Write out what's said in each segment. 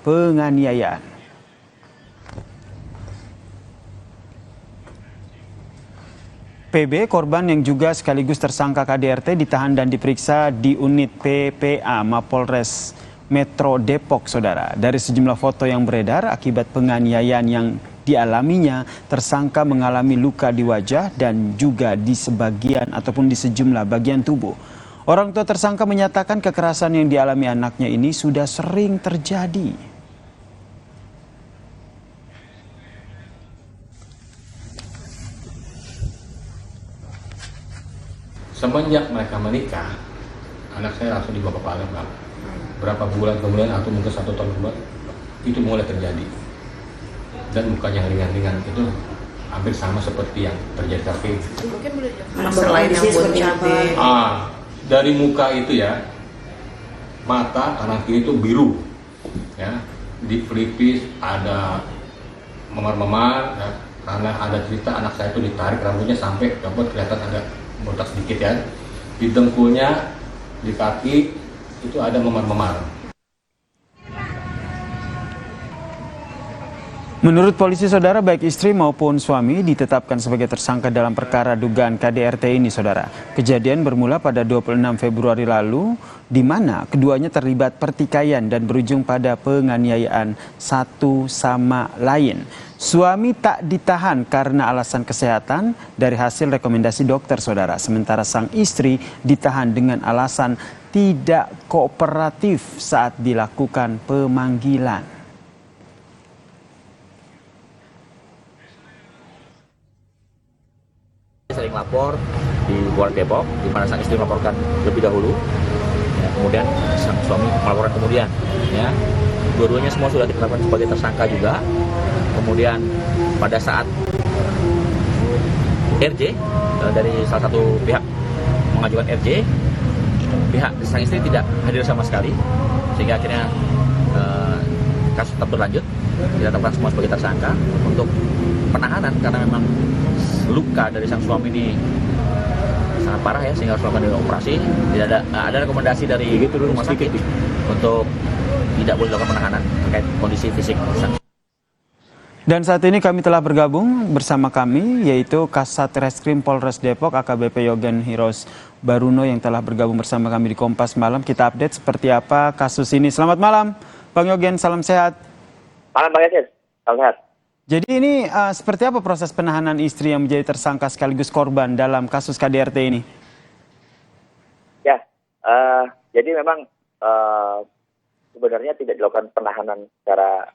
penganiayaan. PB, korban yang juga sekaligus tersangka KDRT, ditahan dan diperiksa di unit PPA Mapolres Metro Depok, saudara. Dari sejumlah foto yang beredar akibat penganiayaan yang dialaminya, tersangka mengalami luka di wajah dan juga di sebagian ataupun di sejumlah bagian tubuh. Orang tua tersangka menyatakan kekerasan yang dialami anaknya ini sudah sering terjadi. Semenjak mereka menikah, anak saya langsung dibawa ke Palembang. Berapa bulan kemudian atau mungkin 1 tahun kemudian, itu mulai terjadi. Dan mukanya ringan-ringan itu hampir sama seperti yang terjadi saat Mungkin boleh masalah yang buat cabai. Dari muka itu ya, mata kanan kiri itu biru, ya, di pelipis ada memar-memar, ya, karena ada cerita anak saya itu ditarik rambutnya sampai dapat kelihatan ada botak sedikit ya, di dengkulnya, di kaki itu ada memar-memar. Menurut polisi, saudara, baik istri maupun suami ditetapkan sebagai tersangka dalam perkara dugaan KDRT ini, saudara. Kejadian bermula pada 26 Februari lalu, di mana keduanya terlibat pertikaian dan berujung pada penganiayaan satu sama lain. Suami tak ditahan karena alasan kesehatan dari hasil rekomendasi dokter, saudara. Sementara sang istri ditahan dengan alasan tidak kooperatif saat dilakukan pemanggilan. Sering lapor di Polres Depok, di mana sang istri melaporkan lebih dahulu, ya, kemudian sang suami melaporkan kemudian, ya. Dua-duanya semua sudah ditetapkan sebagai tersangka juga. Kemudian pada saat RJ dari salah satu pihak mengajukan RJ, pihak sang istri tidak hadir sama sekali, sehingga akhirnya kasus tetap berlanjut, ditetapkan semua sebagai tersangka untuk penahanan karena memang luka dari sang suami ini sangat parah ya, sehingga harus melakukan operasi. Tidak ada rekomendasi dari rumah sakit untuk tidak boleh dilakukan penahanan terkait kondisi fisik sang. Dan saat ini kami telah bergabung bersama kami, yaitu Kasat Reskrim Polres Depok AKBP Yogen Hiros Baruno yang telah bergabung bersama kami di Kompas Malam. Kita update seperti apa kasus ini. Selamat malam Bang Yogen, salam sehat. Malam Bang Yasin, salam sehat. Jadi ini seperti apa proses penahanan istri yang menjadi tersangka sekaligus korban dalam kasus KDRT ini? Ya, jadi memang sebenarnya tidak dilakukan penahanan secara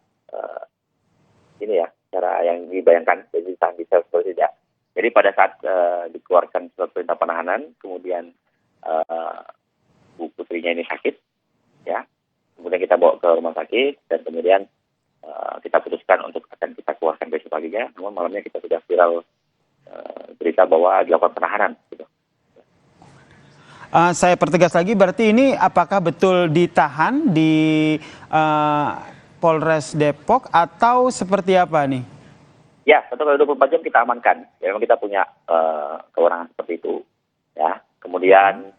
ini ya, cara yang dibayangkan, jadi ditahan di sel seperti tidak. Jadi pada saat dikeluarkan surat perintah penahanan, kemudian Bu putrinya ini sakit, ya, kemudian kita bawa ke rumah sakit dan kemudian kita putuskan untuk akan kita keluarkan besok paginya. Namun malamnya kita sudah viral berita bahwa dilakukan penahanan. Gitu. Saya pertegas lagi, berarti ini apakah betul ditahan di Polres Depok atau seperti apa nih? Ya, 1x24 jam kita amankan. Ya, memang kita punya kewenangan seperti itu. Ya, kemudian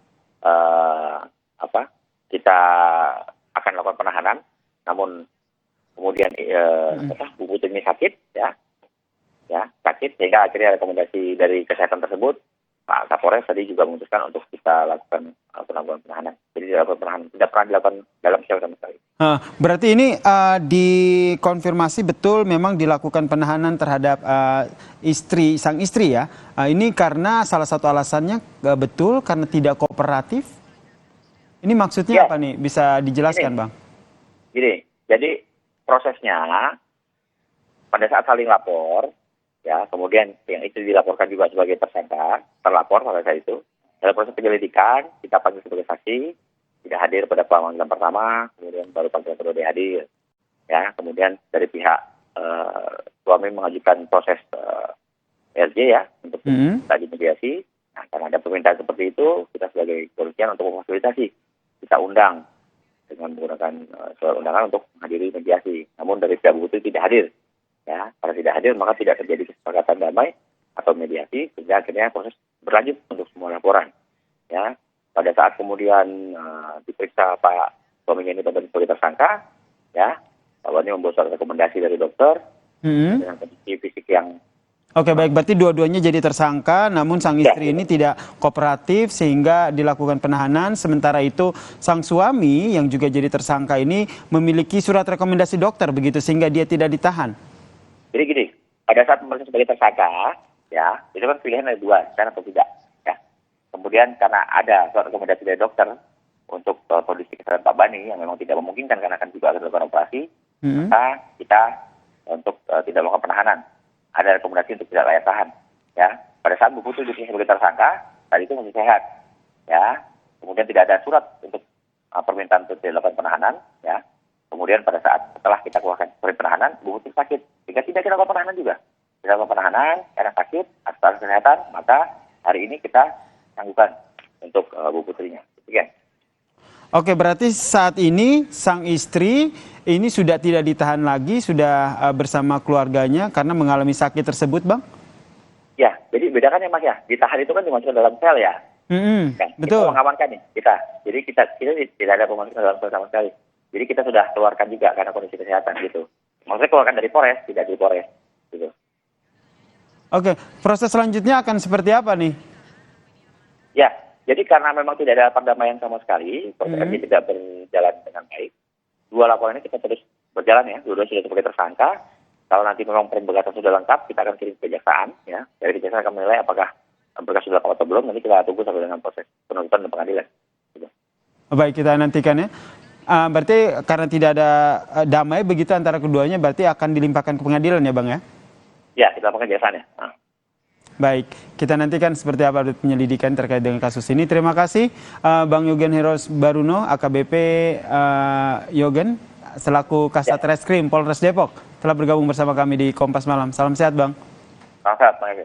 kita akan lakukan penahanan. Namun kemudian Bu Putri ini sakit, ya sakit, sehingga akhirnya rekomendasi dari kesehatan tersebut Pak Kapolres tadi juga memutuskan untuk kita lakukan penangguhan penahanan. Jadi tidak pernah dilakukan dalam sel sama sekali. Berarti ini dikonfirmasi betul memang dilakukan penahanan terhadap sang istri ya. Ini karena salah satu alasannya betul karena tidak kooperatif. Ini maksudnya ya. Apa nih? Bisa dijelaskan, Bang? Gini, jadi prosesnya pada saat saling lapor, ya, kemudian yang itu dilaporkan juga sebagai tersangka, terlapor pada saat itu. Dalam proses penyelidikan, kita panggil sebagai saksi, tidak hadir pada pemanggilan pertama, kemudian baru panggilan kedua dia hadir. Ya, kemudian dari pihak suami mengajukan proses RJ ya untuk tadi mediasi. Nah, karena ada permintaan seperti itu, kita sebagai kepolisian untuk memfasilitasi, kita undang dengan menggunakan surat undangan untuk menghadiri mediasi. Namun dari pihak Bu Putri tidak hadir. Ya, karena tidak hadir maka tidak terjadi kesepakatan damai atau mediasi, sehingga akhirnya proses berlanjut untuk semua laporan. Ya, pada saat kemudian diperiksa Pak suaminya ini sebagai tersangka, ya. Bahwa ini membuat surat rekomendasi dari dokter dengan kondisi fisik yang Oke, baik, berarti dua-duanya jadi tersangka, namun sang istri ini tidak kooperatif sehingga dilakukan penahanan. Sementara itu sang suami yang juga jadi tersangka ini memiliki surat rekomendasi dokter begitu sehingga dia tidak ditahan. Jadi gini, pada saat memeriksa sebagai tersangka, ya itu kan pilihan ada dua, kan atau tidak. Ya. Kemudian karena ada surat rekomendasi dari dokter untuk kondisi kesehatan Pak Bani yang memang tidak memungkinkan karena akan juga akan dilakukan operasi, maka kita untuk tidak melakukan penahanan. Ada rekomendasi untuk tidak layak tahan. Ya, pada saat Bu Putri diperiksa sebagai tersangka, tadi itu masih sehat. Ya, kemudian tidak ada surat untuk permintaan untuk dilakukan penahanan. Ya, kemudian pada saat setelah kita keluarkan surat penahanan, Bu Putri sakit, sehingga tidak kita lakukan penahanan juga. Kita lakukan penahanan karena sakit, atas kesehatan, maka hari ini kita tangguhkan untuk Bu Putrinya. Sekian. Oke, berarti saat ini sang istri ini sudah tidak ditahan lagi, sudah bersama keluarganya karena mengalami sakit tersebut, Bang? Ya, jadi bedakan ya Mas ya, ditahan itu kan dimasukkan dalam sel ya. Kan? Betul. Kita mengamankan nih, kita. Jadi kita tidak ada pemasukan dalam sel sama sekali. Jadi kita sudah keluarkan juga karena kondisi kesehatan gitu. Maksudnya keluarkan dari Polres, tidak di Polres. Gitu. Oke, proses selanjutnya akan seperti apa nih? Ya, jadi karena memang tidak ada perdamaian sama sekali, proses ini tidak berjalan dengan baik. Dua laporan ini kita terus berjalan ya, dua-dua sudah sebagai tersangka. Kalau nanti memang pemberkasan sudah lengkap, kita akan kirim ke kejaksaan ya. Dari kejaksaan akan menilai apakah berkas sudah lengkap atau belum. Nanti kita tunggu sampai dengan proses penuntutan dan pengadilan. Gitu. Baik, kita nantikan ya. Berarti karena tidak ada damai begitu antara keduanya, berarti akan dilimpahkan ke pengadilan ya, Bang ya? Ya, kita lakukan kejaksaan ya. Baik, kita nantikan seperti apa penyelidikan terkait dengan kasus ini. Terima kasih Bang Yogen Heros Baruno, AKBP Yogen, selaku Kasat Reskrim Polres Depok, telah bergabung bersama kami di Kompas Malam. Salam sehat, Bang. Salam sehat, Bang.